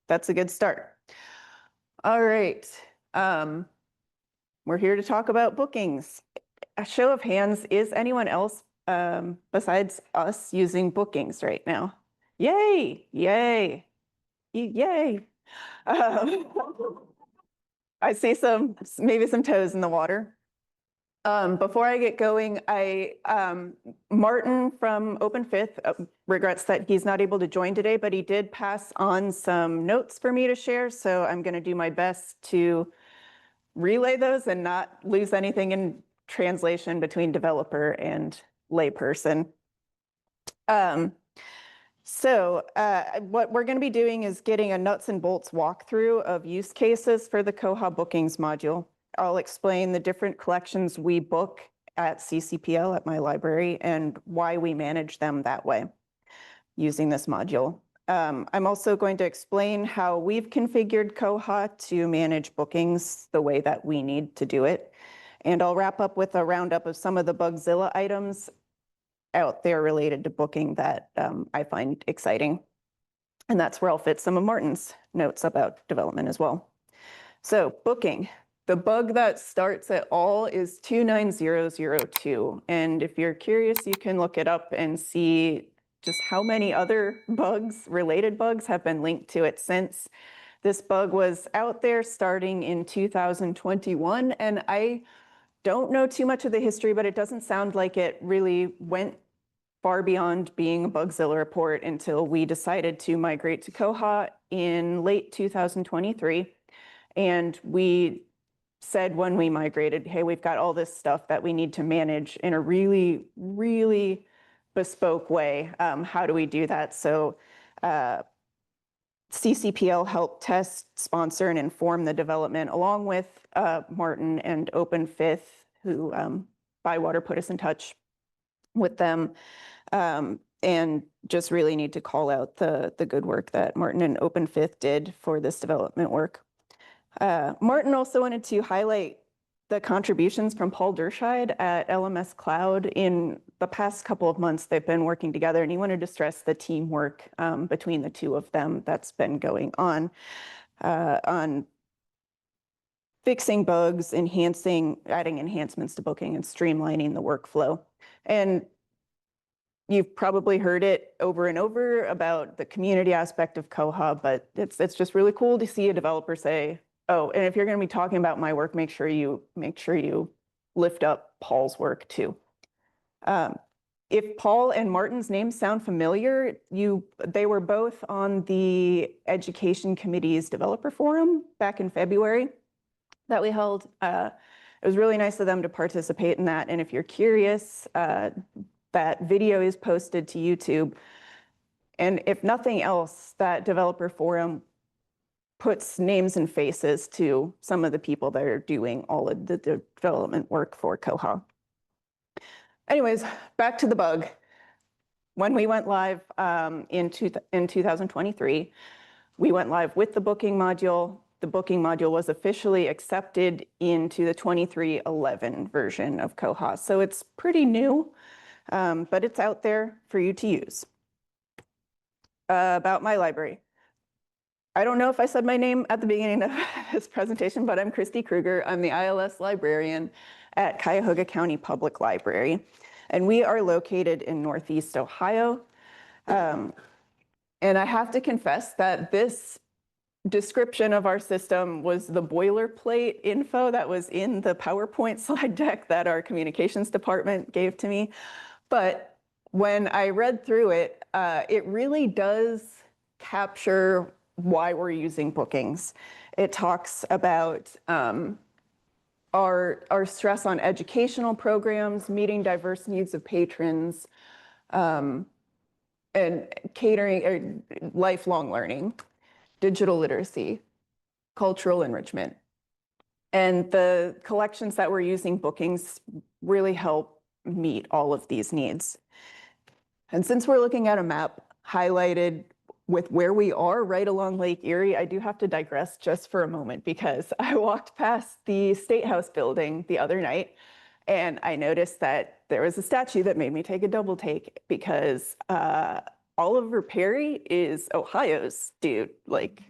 that's a good start. All right. We're here to talk about bookings. A show of hands, is anyone else besides us using bookings right now? Yay, yay, yay. Um, I see maybe some toes in the water. Before I get going, Martin from Open Fifth regrets that he's not able to join today, but he did pass on some notes for me to share. So I'm going to do my best to relay those and not lose anything in translation between developer and layperson. What we're going to be doing is getting a nuts and bolts walkthrough of use cases for the Koha bookings module. I'll explain the different collections we book at CCPL at my library and why we manage them that way using this module. I'm also going to explain how we've configured Koha to manage bookings the way that we need to do it. And I'll wrap up with a roundup of some of the Bugzilla items out there related to booking that I find exciting. And that's where I'll fit some of Martin's notes about development as well. So booking. The bug that starts it all is 29002. And if you're curious, you can look it up and see just how many other bugs, related bugs, have been linked to it since. This bug was out there starting in 2021, and I don't know too much of the history, but it doesn't sound like it really went far beyond being a Bugzilla report until we decided to migrate to Koha in late 2023. And we said when we migrated, hey, we've got all this stuff that we need to manage in a really, really bespoke way. How do we do that? So CCPL helped test, sponsor, and inform the development along with Martin and Open Fifth, who Bywater put us in touch with them. And just really need to call out the good work that Martin and Open Fifth did for this development work. Martin also wanted to highlight the contributions from Paul Derscheid at LMS Cloud. In the past couple of months, they've been working together, and he wanted to stress the teamwork between the two of them that's been going on fixing bugs, adding enhancements to booking, and streamlining the workflow. And you've probably heard it over and over about the community aspect of Koha, but it's just really cool to see a developer say, oh, and if you're going to be talking about my work, make sure you lift up Paul's work too. If Paul and Martin's names sound familiar, they were both on the Education Committee's developer forum back in February that we held. It was really nice of them to participate in that. And if you're curious, that video is posted to YouTube. And if nothing else, that developer forum puts names and faces to some of the people that are doing all of the development work for Koha. Anyways, back to the bug. When we went live in 2023, we went live with the booking module. The booking module was officially accepted into the 23.11 version of Koha. So it's pretty new, but it's out there for you to use. About my library. I don't know if I said my name at the beginning of this presentation, but I'm Kristi Krueger. I'm the ILS librarian at Cuyahoga County Public Library, and we are located in Northeast Ohio. And I have to confess that this description of our system was the boilerplate info that was in the PowerPoint slide deck that our communications department gave to me. But when I read through it, it really does capture why we're using bookings. It talks about our stress on educational programs, meeting diverse needs of patrons, and catering or lifelong learning, digital literacy, cultural enrichment. And the collections that we're using bookings really help meet all of these needs. And since we're looking at a map highlighted with where we are right along Lake Erie, I do have to digress just for a moment because I walked past the State House building the other night and I noticed that there was a statue that made me take a double take because Oliver Perry is Ohio's dude. Like,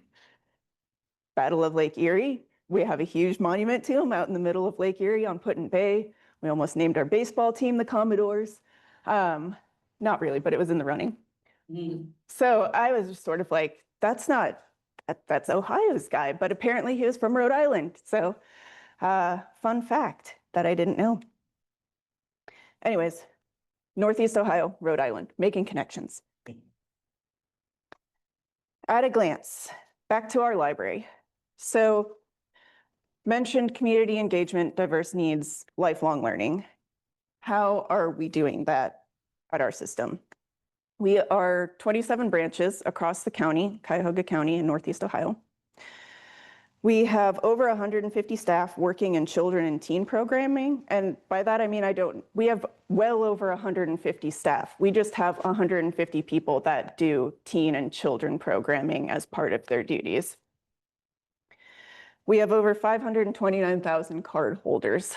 Battle of Lake Erie. We have a huge monument to him out in the middle of Lake Erie on Put-in Bay. We almost named our baseball team the Commodores. Not really, but it was in the running. So I was just sort of like, that's Ohio's guy, but apparently he was from Rhode Island. So fun fact that I didn't know. Anyways, Northeast Ohio, Rhode Island, making connections. At a glance, back to our library. So mentioned community engagement, diverse needs, lifelong learning. How are we doing that at our system? We are 27 branches across the county, Cuyahoga County in Northeast Ohio. We have over 150 staff working in children and teen programming. And by that, I mean, we have well over 150 staff. We just have 150 people that do teen and children programming as part of their duties. We have over 529,000 card holders.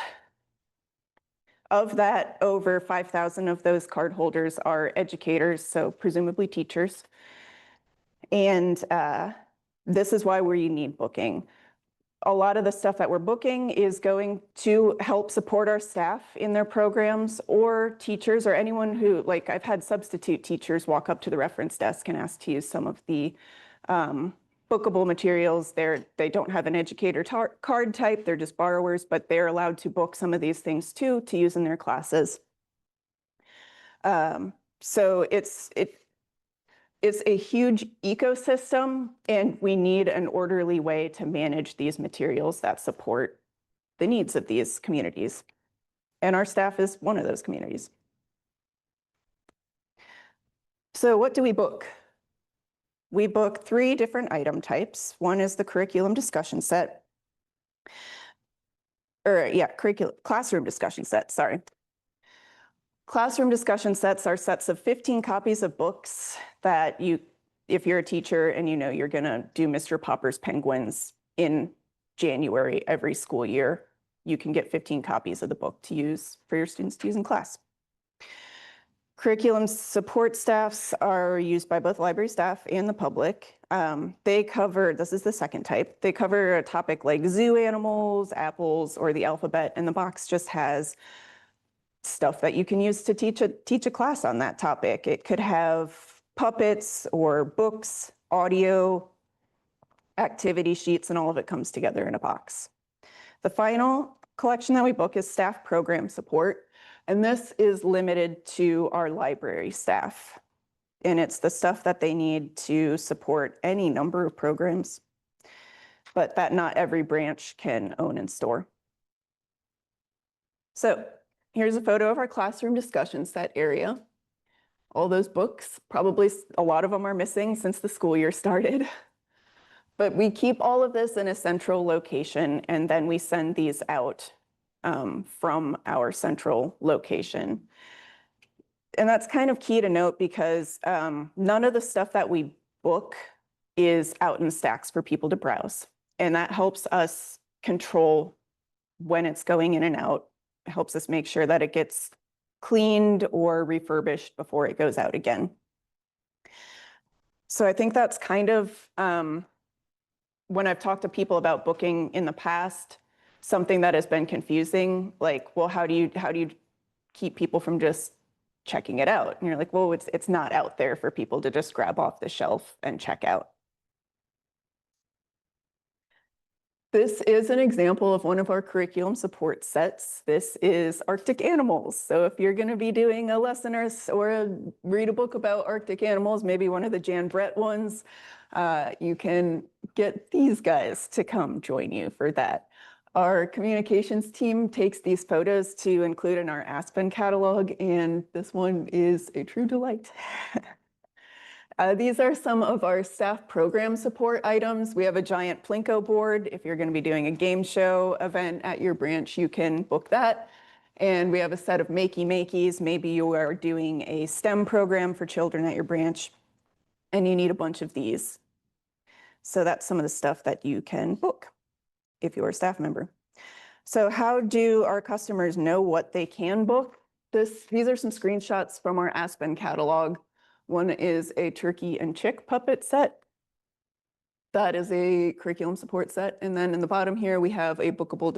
Of that, over 5,000 of those card holders are educators, so presumably teachers. And this is why we need booking. A lot of the stuff that we're booking is going to help support our staff in their programs, or teachers, or anyone who, like, I've had substitute teachers walk up to the reference desk and ask to use some of the bookable materials. They don't have an educator card type, they're just borrowers, but they're allowed to book some of these things too to use in their classes. So it's a huge ecosystem, and we need an orderly way to manage these materials that support the needs of these communities. And our staff is one of those communities. So what do we book? We book 3 different item types. One is the curriculum discussion set. Classroom discussion set, sorry. Classroom discussion sets are sets of 15 copies of books that if you're a teacher and you know you're gonna do Mr. Popper's Penguins in January every school year, you can get 15 copies of the book to use for your students to use in class. Curriculum support staffs are used by both library staff and the public. They cover, this is the second type, they cover a topic like zoo animals, apples, or the alphabet, and the box just has stuff that you can use to teach a class on that topic. It could have puppets or books, audio, activity sheets, and all of it comes together in a box. The final collection that we book is staff program support. And this is limited to our library staff. And it's the stuff that they need to support any number of programs, but that not every branch can own and store. So here's a photo of our classroom discussion set area. All those books, probably a lot of them are missing since the school year started. But we keep all of this in a central location, and then we send these out from our central location. And that's kind of key to note because none of the stuff that we book is out in stacks for people to browse. And that helps us control when it's going in and out. It helps us make sure that it gets cleaned or refurbished before it goes out again. So I think that's kind of, when I've talked to people about booking in the past, something that has been confusing, like, well, how do you keep people from just checking it out? And you're like, well, it's not out there for people to just grab off the shelf and check out. This is an example of one of our curriculum support sets. This is Arctic animals. So if you're going to be doing a lesson or read a book about Arctic animals, maybe one of the Jan Brett ones, you can get these guys to come join you for that. Our communications team takes these photos to include in our Aspen catalog, and this one is a true delight. These are some of our staff program support items. We have a giant Plinko board. If you're going to be doing a game show event at your branch, you can book that. And we have a set of makey-makeys. Maybe you are doing a STEM program for children at your branch, and you need a bunch of these. So that's some of the stuff that you can book if you're a staff member. So how do our customers know what they can book? These are some screenshots from our Aspen catalog. One is a turkey and chick puppet set. That is a curriculum support set. And then in the bottom here, we have a bookable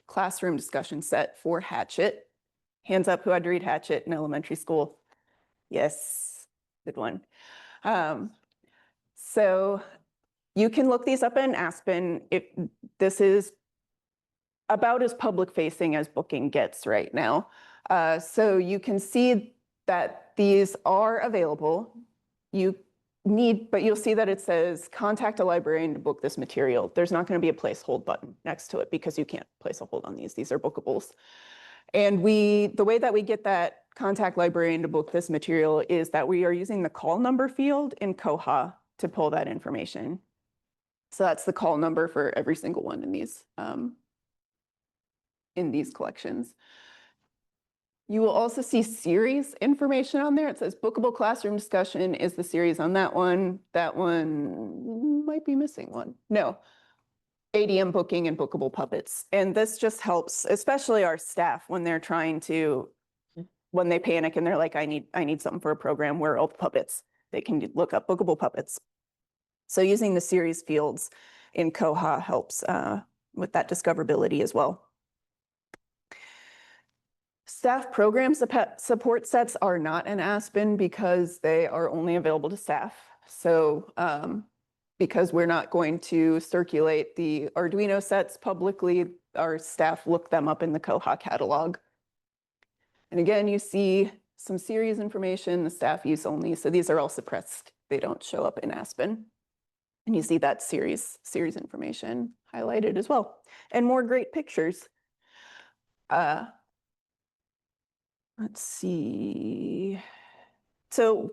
classroom discussion set for Hatchet. Hands up who had to read Hatchet in elementary school. Yes, good one. So you can look these up in Aspen. This is about as public facing as booking gets right now. So you can see that these are available. But you'll see that it says contact a librarian to book this material. There's not going to be a place hold button next to it because you can't place a hold on these. These are bookables. And the way that we get that contact librarian to book this material is that we are using the call number field in Koha to pull that information. So that's the call number for every single one in these collections. You will also see series information on there. It says bookable classroom discussion is the series on that one. That one might be missing one. No, ADM booking and bookable puppets. And this just helps, especially our staff when they're when they panic and they're like, I need something for a program. Where are all the puppets? They can look up bookable puppets. So using the series fields in Koha helps with that discoverability as well. Staff program support sets are not in Aspen because they are only available to staff. So because we're not going to circulate the Arduino sets publicly, our staff look them up in the Koha catalog. And again, you see some series information, the staff use only. So these are all suppressed. They don't show up in Aspen. And you see that series information highlighted as well. And more great pictures. Let's see. So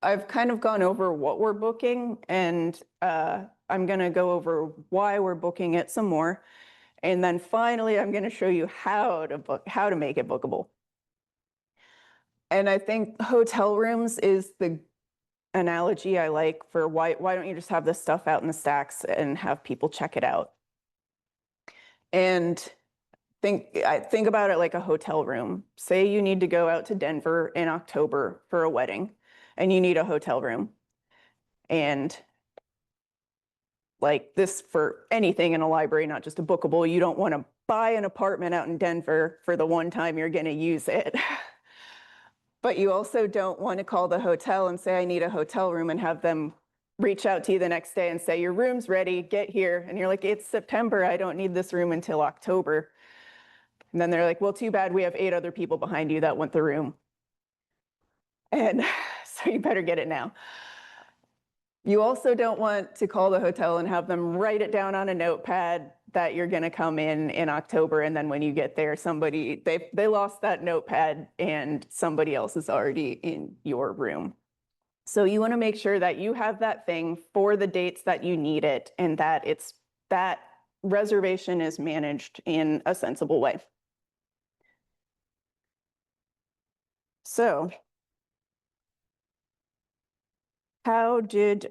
I've kind of gone over what we're booking, and I'm going to go over why we're booking it some more. And then finally, I'm going to show you how to make it bookable. And I think hotel rooms is the analogy I like for why don't you just have this stuff out in the stacks and have people check it out. And think about it like a hotel room. Say you need to go out to Denver in October for a wedding and you need a hotel room. And like this for anything in a library, not just a bookable, you don't want to buy an apartment out in Denver for the one time you're going to use it. But you also don't want to call the hotel and say, I need a hotel room, and have them reach out to you the next day and say, your room's ready, get here. And you're like, it's September, I don't need this room until October. And then they're like, well, too bad, we have 8 other people behind you that want the room. And so you better get it now. You also don't want to call the hotel and have them write it down on a notepad that you're going to come in October. And then when you get there, they lost that notepad and somebody else is already in your room. So you want to make sure that you have that thing for the dates that you need it, and that that reservation is managed in a sensible way. So how did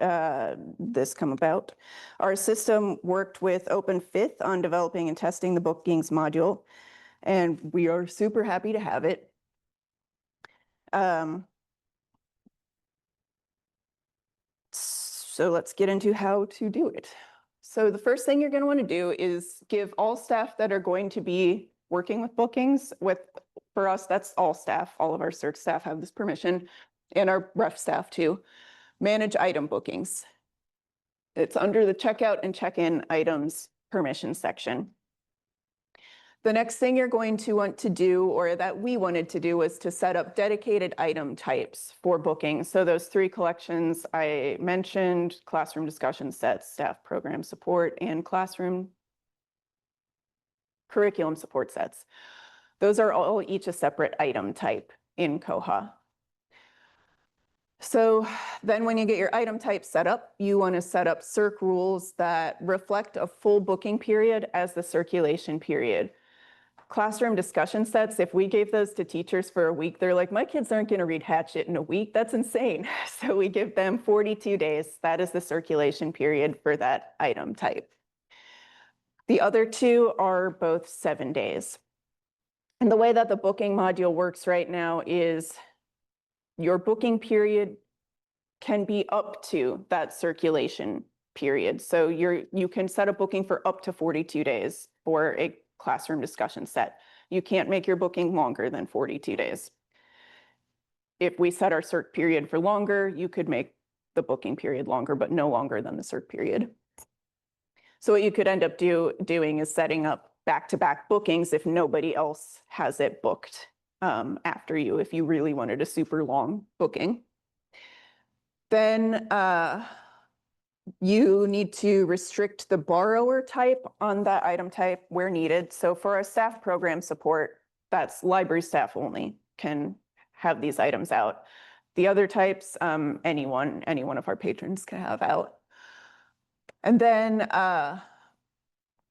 this come about? Our system worked with Open5th on developing and testing the bookings module, and we are super happy to have it. So let's get into how to do it. So the first thing you're going to want to do is give all staff that are going to be working with bookings, for us, that's all staff, all of our search staff have this permission, and our ref staff too, manage item bookings. It's under the checkout and check-in items permission section. The next thing you're going to want to do, or that we wanted to do, was to set up dedicated item types for booking. So those 3 collections I mentioned, classroom discussion sets, staff program support, and classroom curriculum support sets. Those are all each a separate item type in Koha. So then when you get your item type set up, you want to set up circ rules that reflect a full booking period as the circulation period. Classroom discussion sets, if we gave those to teachers for a week, they're like, my kids aren't going to read Hatchet in a week. That's insane. So we give them 42 days. That is the circulation period for that item type. The other 2 are both 7 days. And the way that the booking module works right now is your booking period can be up to that circulation period. So you can set a booking for up to 42 days for a classroom discussion set. You can't make your booking longer than 42 days. If we set our circ period for longer, you could make the booking period longer, but no longer than the circ period. So what you could end up doing is setting up back-to-back bookings if nobody else has it booked after you, if you really wanted a super long booking. Then you need to restrict the borrower type on that item type where needed. So for our staff program support, that's library staff only can have these items out. The other types, any one of our patrons can have out. And then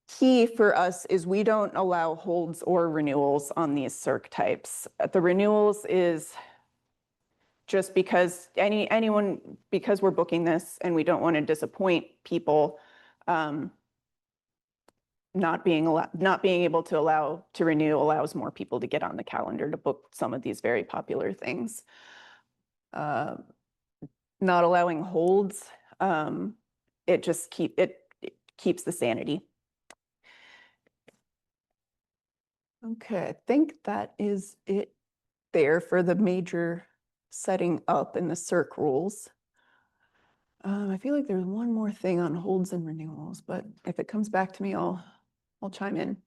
key for us is we don't allow holds or renewals on these circ types. The renewals is just because because we're booking this and we don't want to disappoint people, not being able to renew allows more people to get on the calendar to book some of these very popular things. Not allowing holds, it keeps the sanity. Okay, I think that is it there for the major setting up in the circ rules. I feel like there's one more thing on holds and renewals, but if it comes back to me, I'll chime in.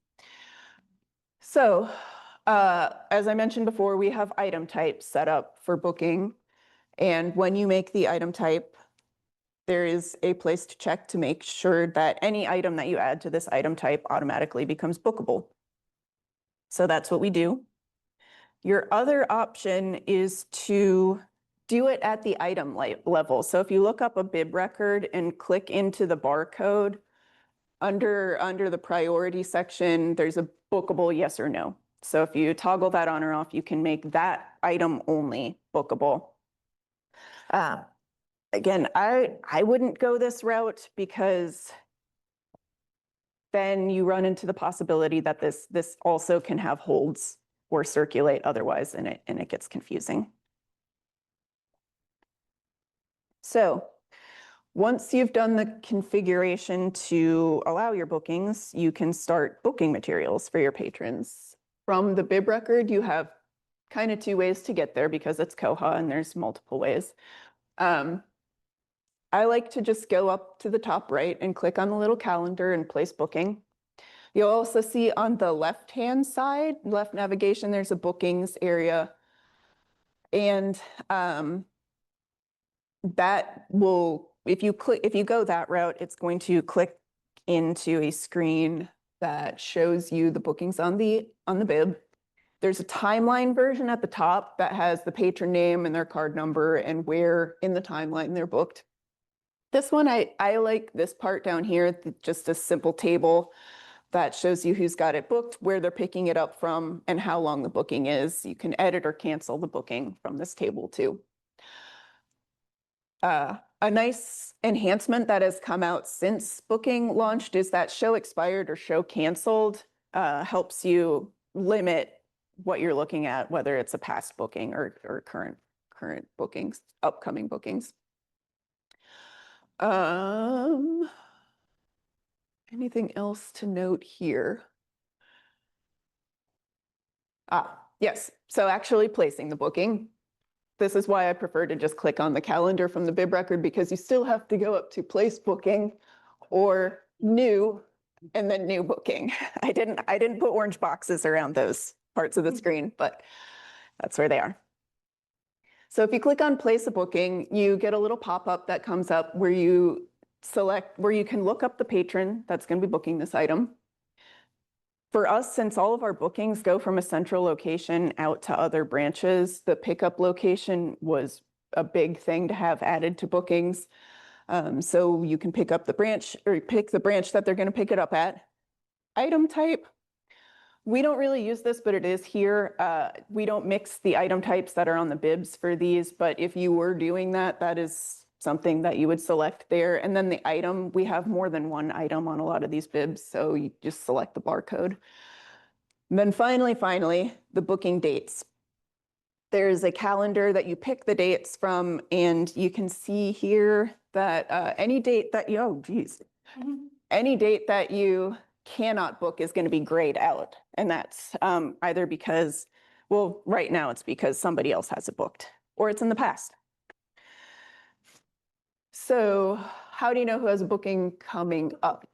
So as I mentioned before, we have item types set up for booking. And when you make the item type, there is a place to check to make sure that any item that you add to this item type automatically becomes bookable. So that's what we do. Your other option is to do it at the item level. So if you look up a bib record and click into the barcode, under the priority section, there's a bookable yes or no. So if you toggle that on or off, you can make that item only bookable. Again, I wouldn't go this route because then you run into the possibility that this also can have holds or circulate otherwise, and it gets confusing. So once you've done the configuration to allow your bookings, you can start booking materials for your patrons. From the bib record, you have kind of two ways to get there because it's Koha and there's multiple ways. I like to just go up to the top right and click on the little calendar and place booking. You'll also see on the left-hand side, left navigation, there's a bookings area. And that will, if you go that route, it's going to click into a screen that shows you the bookings on the bib. There's a timeline version at the top that has the patron name and their card number and where in the timeline they're booked. This one, I like this part down here, just a simple table that shows you who's got it booked, where they're picking it up from, and how long the booking is. You can edit or cancel the booking from this table too. A nice enhancement that has come out since booking launched is that show expired or show canceled helps you limit what you're looking at, whether it's a past booking or current bookings, upcoming bookings. Anything else to note here? Yes, so actually placing the booking. This is why I prefer to just click on the calendar from the bib record, because you still have to go up to place booking or new and then new booking. I didn't put orange boxes around those parts of the screen, but that's where they are. So if you click on place a booking, you get a little pop-up that comes up where you can look up the patron that's going to be booking this item. For us, since all of our bookings go from a central location out to other branches, the pickup location was a big thing to have added to bookings. So you can pick up the branch or pick the branch that they're going to pick it up at. Item type. We don't really use this, but it is here. We don't mix the item types that are on the bibs for these, but if you were doing that, that is something that you would select there. And then the item, we have more than one item on a lot of these bibs, so you just select the barcode. And then finally, the booking dates. There's a calendar that you pick the dates from, and you can see here that any date that you, oh geez, any date that you cannot book is going to be grayed out. And that's either because, well, right now it's because somebody else has it booked or it's in the past. So how do you know who has a booking coming up?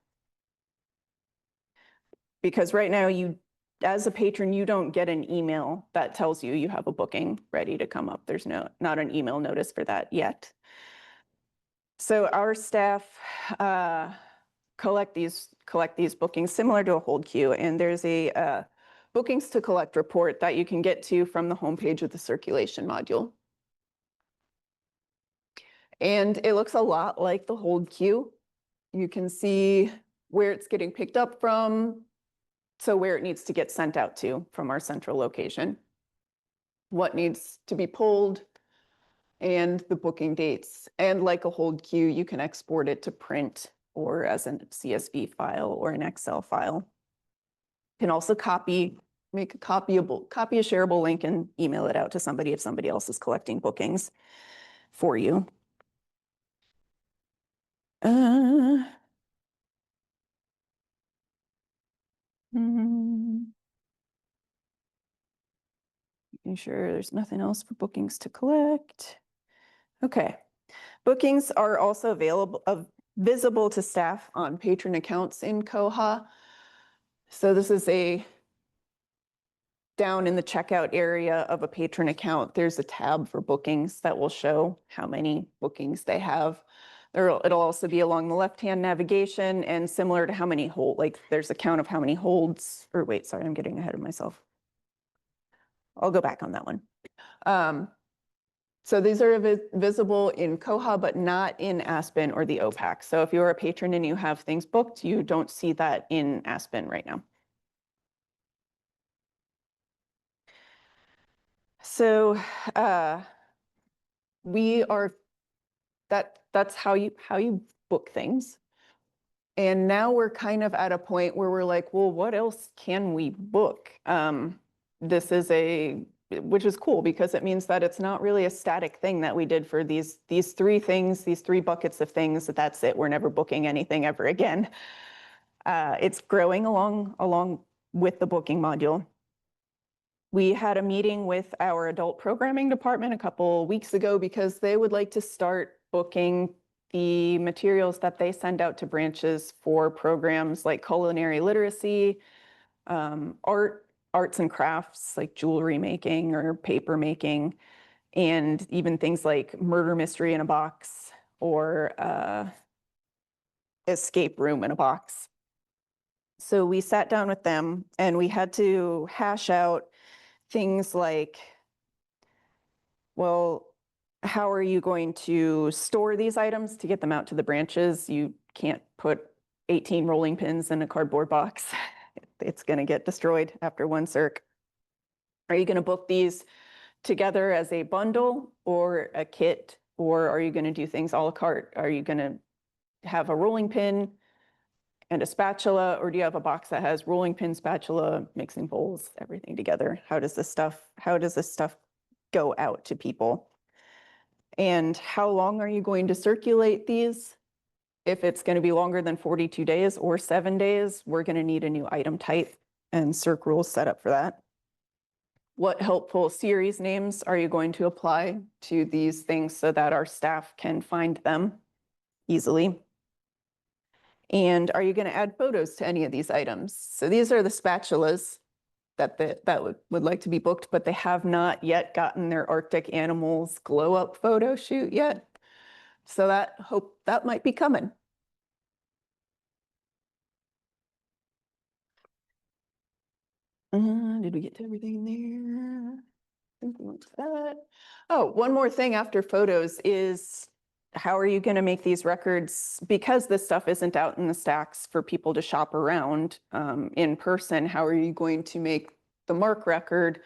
Because right now you, as a patron, you don't get an email that tells you you have a booking ready to come up. There's not an email notice for that yet. So our staff collect these bookings similar to a hold queue, and there's a bookings to collect report that you can get to from the homepage of the circulation module. And it looks a lot like the hold queue. You can see where it's getting picked up from, so where it needs to get sent out to from our central location, what needs to be pulled, and the booking dates. And like a hold queue, you can export it to print or as a CSV file or an Excel file. You can also make a copy a shareable link and email it out to somebody if somebody else is collecting bookings for you. Making sure there's nothing else for bookings to collect. Okay. Bookings are also visible to staff on patron accounts in Koha. So this is down in the checkout area of a patron account, there's a tab for bookings that will show how many bookings they have. It'll also be along the left-hand navigation and similar to how many like there's a count of how many holds, or wait, sorry, I'm getting ahead of myself. I'll go back on that one. So these are visible in Koha, but not in Aspen or the OPAC. So if you're a patron and you have things booked, you don't see that in Aspen right now. So that's how you book things. And now we're kind of at a point where we're like, well, what else can we book? This is which is cool because it means that it's not really a static thing that we did for these three things, these three buckets of things, that's it. We're never booking anything ever again. It's growing along with the booking module. We had a meeting with our adult programming department a couple weeks ago because they would like to start booking the materials that they send out to branches for programs like culinary literacy, arts and crafts like jewelry making or paper making, and even things like murder mystery in a box or escape room in a box. So we sat down with them and we had to hash out things like, well, how are you going to store these items to get them out to the branches? You can't put 18 rolling pins in a cardboard box. It's going to get destroyed after one circ. Are you going to book these together as a bundle or a kit, or are you going to do things a la carte? Are you going to have a rolling pin and a spatula, or do you have a box that has rolling pin, spatula, mixing bowls, everything together? How does this stuff go out to people? And how long are you going to circulate these? If it's going to be longer than 42 days or 7 days, we're going to need a new item type and circ rules set up for that. What helpful series names are you going to apply to these things so that our staff can find them easily? And are you going to add photos to any of these items? So these are the spatulas that would like to be booked, but they have not yet gotten their Arctic animals glow up photo shoot yet. So that might be coming. Did we get to everything there? I think we went to that. Oh, one more thing after photos is how are you going to make these records, because this stuff isn't out in the stacks for people to shop around in person, how are you going to make the MARC record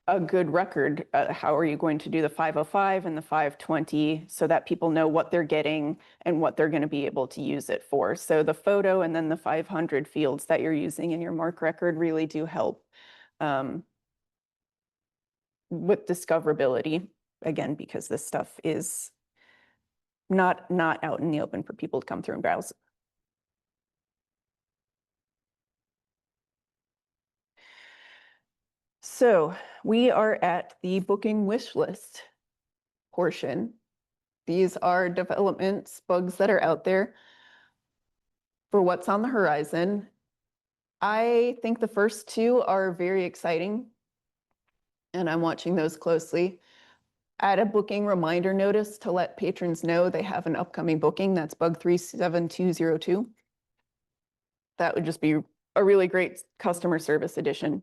a good record? How are you going to do the 505 and the 520 so that people know what they're getting and what they're going to be able to use it for? So the photo and then the 500 fields that you're using in your MARC record really do help with discoverability, again, because this stuff is not out in the open for people to come through and browse. So we are at the booking wish list portion. These are developments, bugs that are out there for what's on the horizon. I think the first two are very exciting, and I'm watching those closely. Add a booking reminder notice to let patrons know they have an upcoming booking. That's bug 37202. That would just be a really great customer service addition.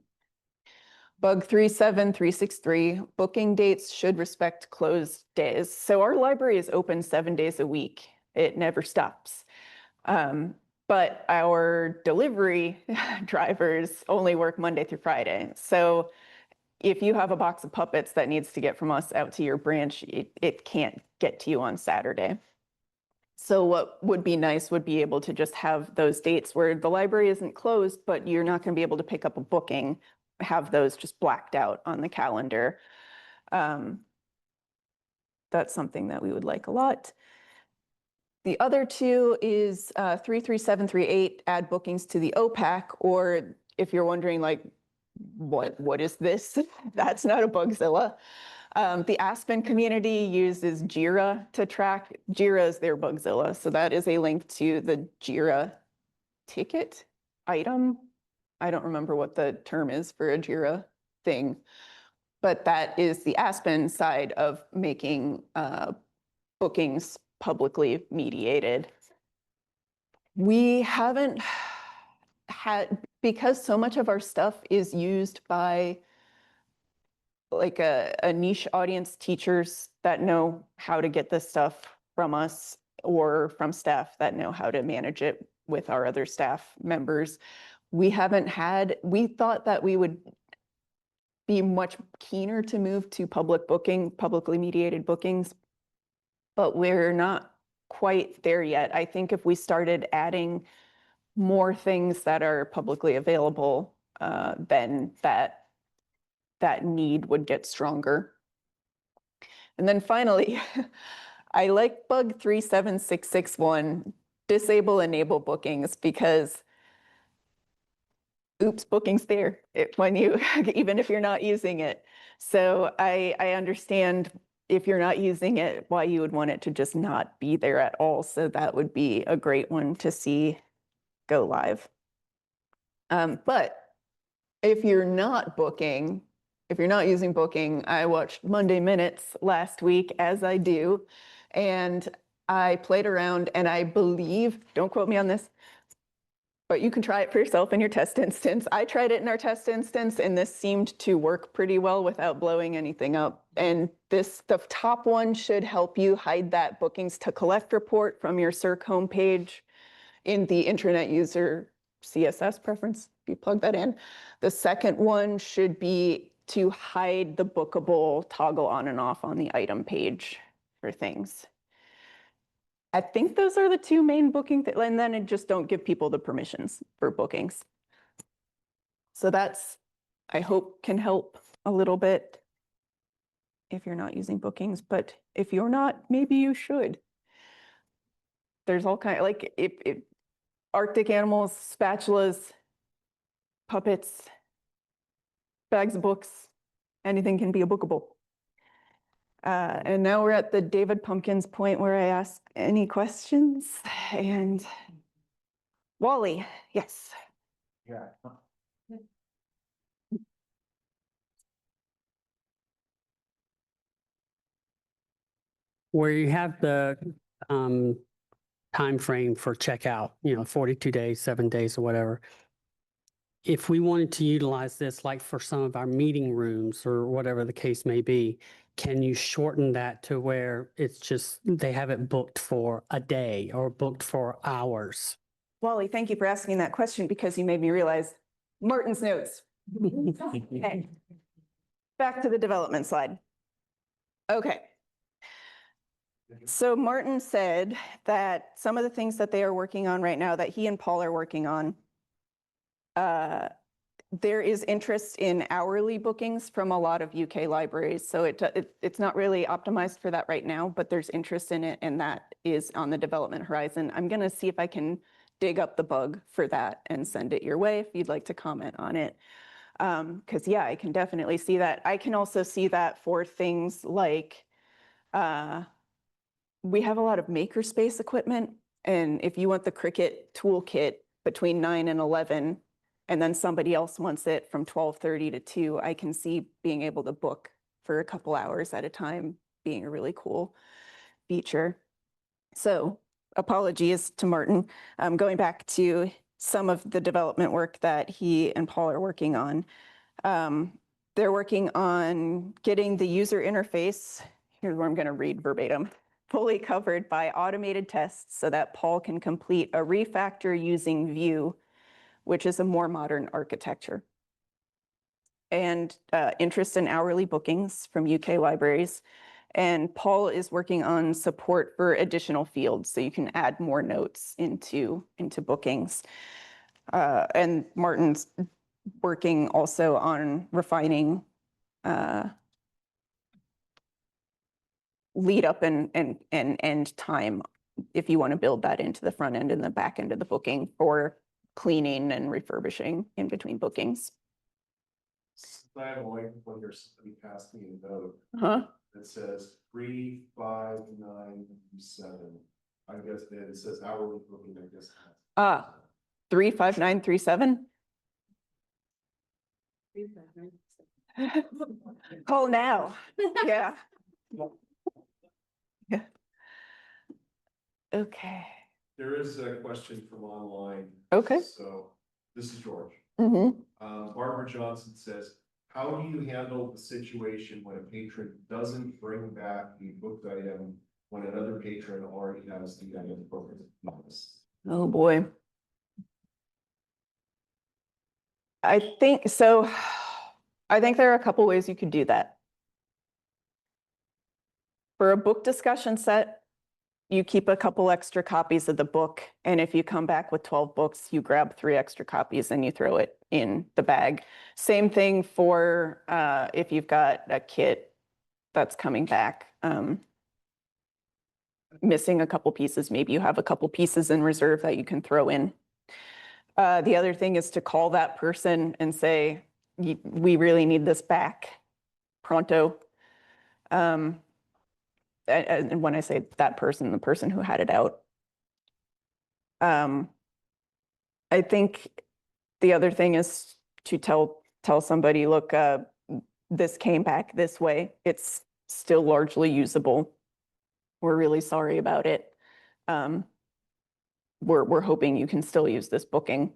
Bug 37363, booking dates should respect closed days. So our library is open 7 days a week. It never stops. But our delivery drivers only work Monday through Friday. So if you have a box of puppets that needs to get from us out to your branch, it can't get to you on Saturday. So what would be nice would be able to just have those dates where the library isn't closed, but you're not going to be able to pick up a booking, have those just blacked out on the calendar. That's something that we would like a lot. The other two is 33738, add bookings to the OPAC, or if you're wondering, like, what is this? That's not a Bugzilla. The Aspen community uses Jira to track. Jira is their Bugzilla, so that is a link to the Jira ticket item. I don't remember what the term is for a Jira thing, but that is the Aspen side of making bookings publicly mediated. We haven't had, because so much of our stuff is used by like a niche audience, teachers that know how to get this stuff from us, or from staff that know how to manage it with our other staff members. We thought that we would be much keener to move to publicly mediated bookings, but we're not quite there yet. I think if we started adding more things that are publicly available, then that need would get stronger. And then finally, I like bug 37661, disable enable bookings, because oops, booking's there when you, even if you're not using it. So I understand if you're not using it, why you would want it to just not be there at all. So that would be a great one to see go live. But if you're not booking, if you're not using booking, I watched Monday Minutes last week, as I do, and I played around, and I believe, don't quote me on this, but you can try it for yourself in your test instance. I tried it in our test instance, and this seemed to work pretty well without blowing anything up. And the top one should help you hide that bookings to collect report from your Circ homepage in the intranet user CSS preference, if you plug that in. The second one should be to hide the bookable toggle on and off on the item page for things. I think those are the two main booking things, and then it just don't give people the permissions for bookings. So that's, I hope, can help a little bit if you're not using bookings, but if you're not, maybe you should. There's all kind of, like, Arctic animals, spatulas, puppets, bags of books, anything can be a bookable. And now we're at the David Pumpkins point where I ask any questions. And Wally, yes. Yeah. Where you have the time frame for checkout, 42 days, 7 days or whatever. If we wanted to utilize this, like for some of our meeting rooms or whatever the case may be, can you shorten that to where it's just, they have it booked for a day or booked for hours? Wally, thank you for asking that question, because you made me realize Martin's notes. Okay. Back to the development slide. Okay. So Martin said that some of the things that they are working on right now, that he and Paul are working on, there is interest in hourly bookings from a lot of UK libraries. So it's not really optimized for that right now, but there's interest in it, and that is on the development horizon. I'm going to see if I can dig up the bug for that and send it your way if you'd like to comment on it. Because yeah, I can definitely see that. I can also see that for things like we have a lot of makerspace equipment, and if you want the Cricut toolkit between 9 and 11, and then somebody else wants it from 12:30 to 2, I can see being able to book for a couple hours at a time being a really cool feature. So apologies to Martin. Going back to some of the development work that he and Paul are working on. They're working on getting the user interface, here's where I'm going to read verbatim, fully covered by automated tests so that Paul can complete a refactor using Vue, which is a more modern architecture. And interest in hourly bookings from UK libraries. And Paul is working on support for additional fields, so you can add more notes into bookings. And Martin's working also on refining lead up and end time, if you want to build that into the front end and the back end of the booking for cleaning and refurbishing in between bookings. I don't like when there's somebody passed me a note Huh? that says 35937. I guess it says hourly booking, I guess. 35937. Call now. Yeah. Yeah. Okay. There is a question from online. Okay. So this is George. Mm-hmm. Barbara Johnson says, how do you handle the situation when a patron doesn't bring back the booked item when another patron already has the item booked? Oh, boy. I think so. I think there are a couple ways you could do that. For a book discussion set, you keep a couple extra copies of the book. And if you come back with 12 books, you grab 3 extra copies and you throw it in the bag. Same thing for if you've got a kit that's coming back, missing a couple pieces. Maybe you have a couple pieces in reserve that you can throw in. The other thing is to call that person and say, we really need this back pronto. And when I say that person, the person who had it out. I think the other thing is to tell somebody, look, this came back this way. It's still largely usable. We're really sorry about it. We're hoping you can still use this booking.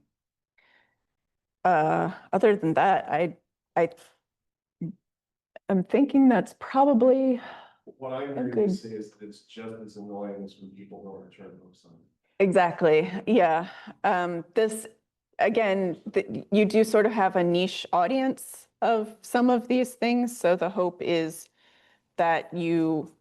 Other than that, I'm thinking that's probably What I'm hearing you say is that it's just as annoying as when people don't return books on. Exactly. Yeah. This, again, you do sort of have a niche audience of some of these things. So the hope is that you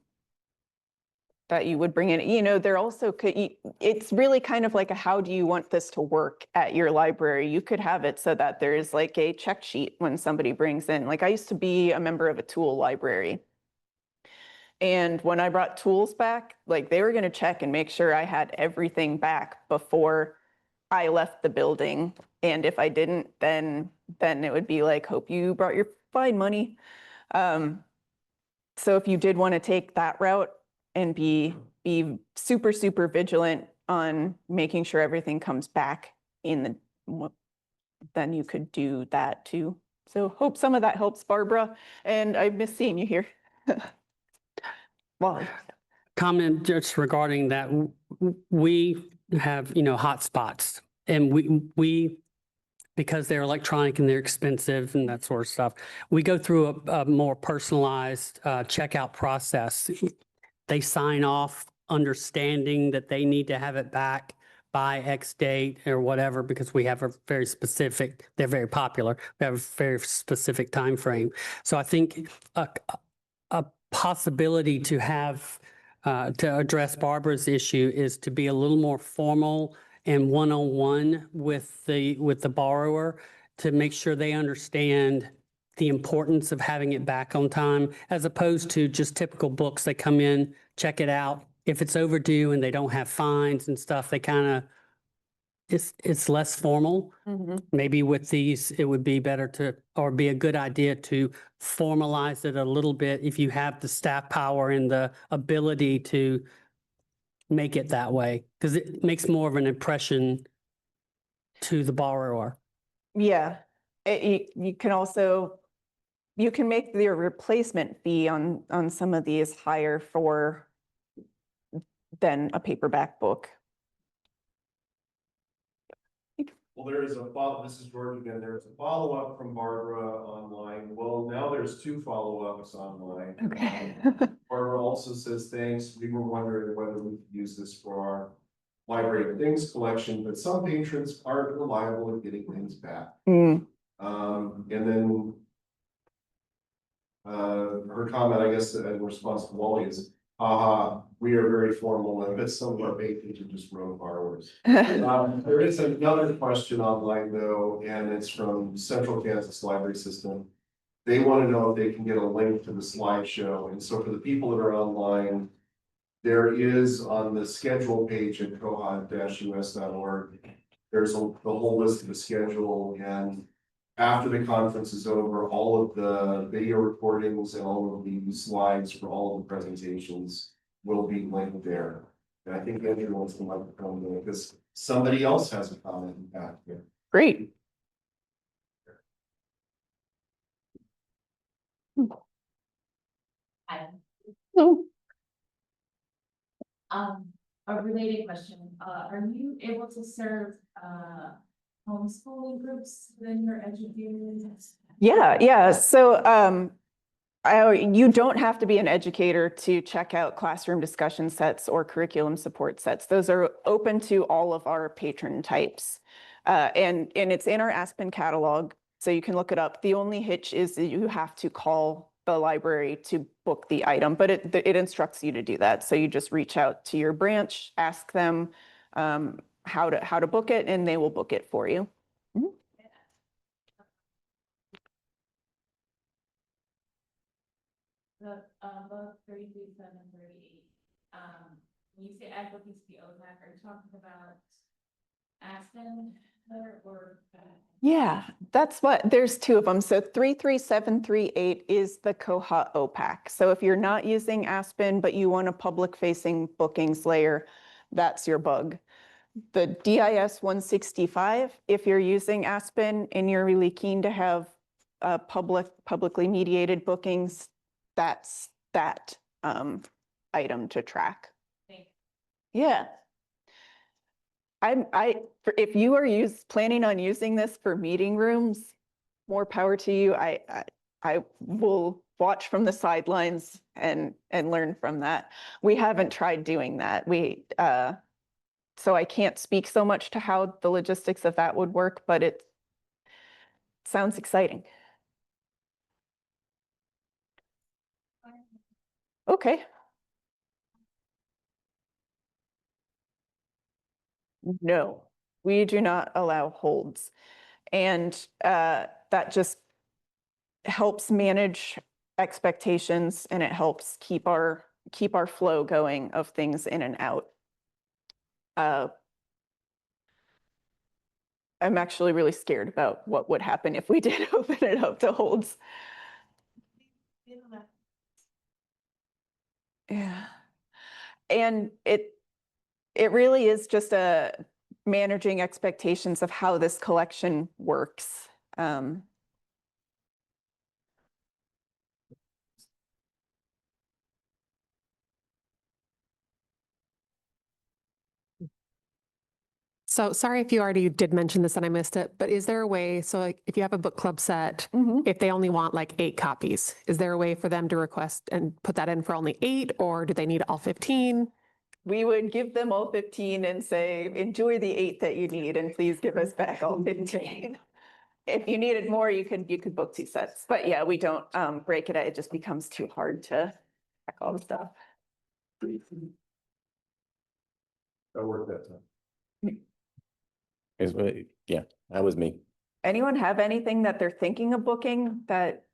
would bring in, there also it's really kind of like a, how do you want this to work at your library? You could have it so that there is like a check sheet when somebody brings in, like I used to be a member of a tool library. And when I brought tools back, like they were going to check and make sure I had everything back before I left the building. And if I didn't, then it would be like, hope you brought your fine money. So if you did want to take that route and be super, super vigilant on making sure everything comes back in then you could do that too. So hope some of that helps, Barbara. And I miss seeing you here. Well, Comment just regarding that. We have, hot spots, and we because they're electronic and they're expensive and that sort of stuff, we go through a more personalized checkout process. They sign off understanding that they need to have it back by X date or whatever, because we have a very specific, they're very popular. We have a very specific time frame. So I think a possibility to have to address Barbara's issue is to be a little more formal and one-on-one with the borrower, to make sure they understand the importance of having it back on time, as opposed to just typical books. They come in, check it out. If it's overdue and they don't have fines and stuff, they kind of, it's less formal. Maybe with these, it would be better to, or be a good idea to formalize it a little bit if you have the staff power and the ability to make it that way, because it makes more of an impression to the borrower. Yeah, you can also, you can make your replacement fee on some of these higher for than a paperback book. Well, there is a follow, this is George again, there's a follow-up from Barbara online. Well, now there's 2 follow-ups online. Okay. Barbara also says, thanks, we were wondering whether we could use this for our library of things collection, but some patrons aren't reliable at getting things back. Mm. And then her comment, I guess, in response to Wally is, we are very formal, and some of our patrons are just rogue borrowers. There is another question online though, and it's from Central Kansas Library System. They want to know if they can get a link to the slideshow, and so for the people that are online, there is on the schedule page at koha-US.org, there's the whole list of the schedule, and after the conference is over, all of the video recordings and all of the slides for all of the presentations will be linked there. And I think Andrew wants the microphone there because somebody else has a comment back here. Great. Hi. Oh, A related question, are you able to serve, homeschooling groups when you're educating? yeah. So, you don't have to be an educator to check out classroom discussion sets or curriculum support sets. Those are open to all of our patron types. And it's in our Aspen catalog, so you can look it up. The only hitch is that you have to call the library to book the item, but it instructs you to do that. So you just reach out to your branch, ask them how to book it, and they will book it for you. The above 33,738. When you say add bookings to the OPAC, are you talking about Aspen or? Yeah, that's what, there's 2 of them. So 33738 is the Koha OPAC. So if you're not using Aspen, but you want a public facing bookings layer, that's your bug. The DIS 165, if you're using Aspen and you're really keen to have publicly mediated bookings, that's that item to track. Thank you. Yeah. If you are planning on using this for meeting rooms, more power to you. I will watch from the sidelines and learn from that. We haven't tried doing that. So I can't speak so much to how the logistics of that would work, but it sounds exciting. Okay. No, we do not allow holds. And that just helps manage expectations, and it helps keep our flow going of things in and out. I'm actually really scared about what would happen if we did open it up to holds. Yeah. And it really is just managing expectations of how this collection works. So sorry if you already did mention this and I missed it, but is there a way, so like if you have a book club set, if they only want like 8 copies, is there a way for them to request and put that in for only 8, or do they need all 15? We would give them all 15 and say, enjoy the 8 that you need, and please give us back all 15. If you needed more, you could book 2 sets. But yeah, we don't break it. It just becomes too hard to track all the stuff. That worked that time. Yeah, that was me. Anyone have anything that they're thinking of booking that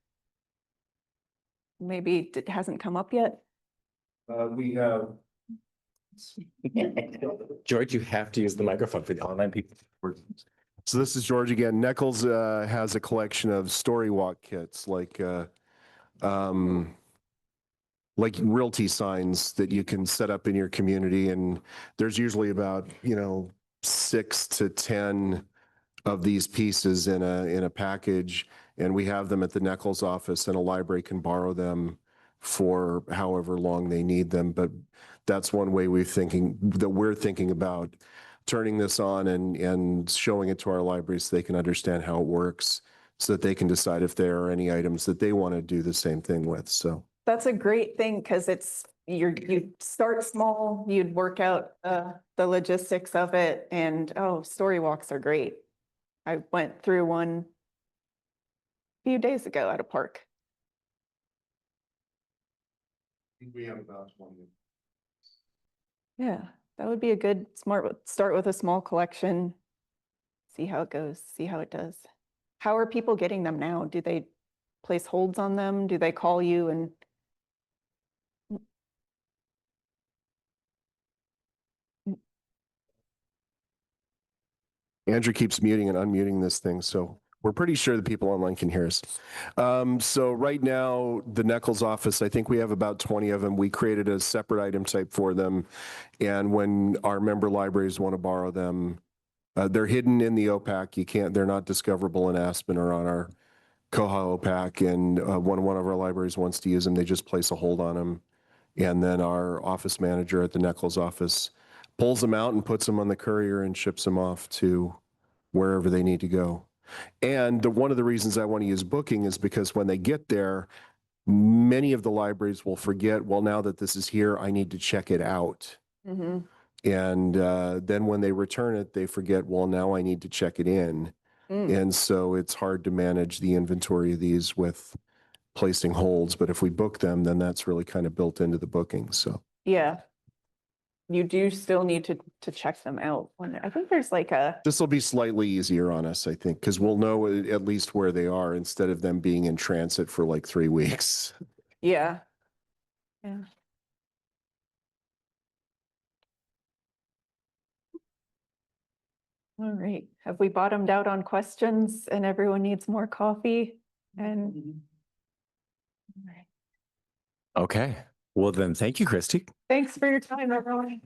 maybe hasn't come up yet? We have. George, you have to use the microphone for the online people. So this is George again. Nichols has a collection of story walk kits, like realty signs that you can set up in your community, and there's usually about 6 to 10 of these pieces in a package, and we have them at the Nichols office, and a library can borrow them for however long they need them. But that's one way we're thinking about turning this on and showing it to our libraries so they can understand how it works, so that they can decide if there are any items that they want to do the same thing with. So That's a great thing because you start small, you'd work out the logistics of it, and story walks are great. I went through one a few days ago at a park. we have about 20. Yeah, that would be a good start with a small collection. See how it goes, see how it does. How are people getting them now? Do they place holds on them? Do they call you and? Andrew keeps muting and unmuting this thing, so we're pretty sure the people online can hear us. So right now, the Nichols office, I think we have about 20 of them. We created a separate item type for them. And when our member libraries want to borrow them, they're hidden in the OPAC. They're not discoverable in Aspen or on our Koha OPAC. And when one of our libraries wants to use them, they just place a hold on them. And then our office manager at the Nichols office pulls them out and puts them on the courier and ships them off to wherever they need to go. And one of the reasons I want to use booking is because when they get there, many of the libraries will forget, well, now that this is here, I need to check it out. Mhm. And then when they return it, they forget, well, now I need to check it in. And so it's hard to manage the inventory of these with placing holds. But if we book them, then that's really kind of built into the booking. So Yeah. You do still need to check them out. I think there's like this will be slightly easier on us, I think, because we'll know at least where they are instead of them being in transit for like 3 weeks. yeah. Yeah. All right. Have we bottomed out on questions and everyone needs more coffee? And all right. Okay. Well, then thank you, Kristi. Thanks for your time, everyone.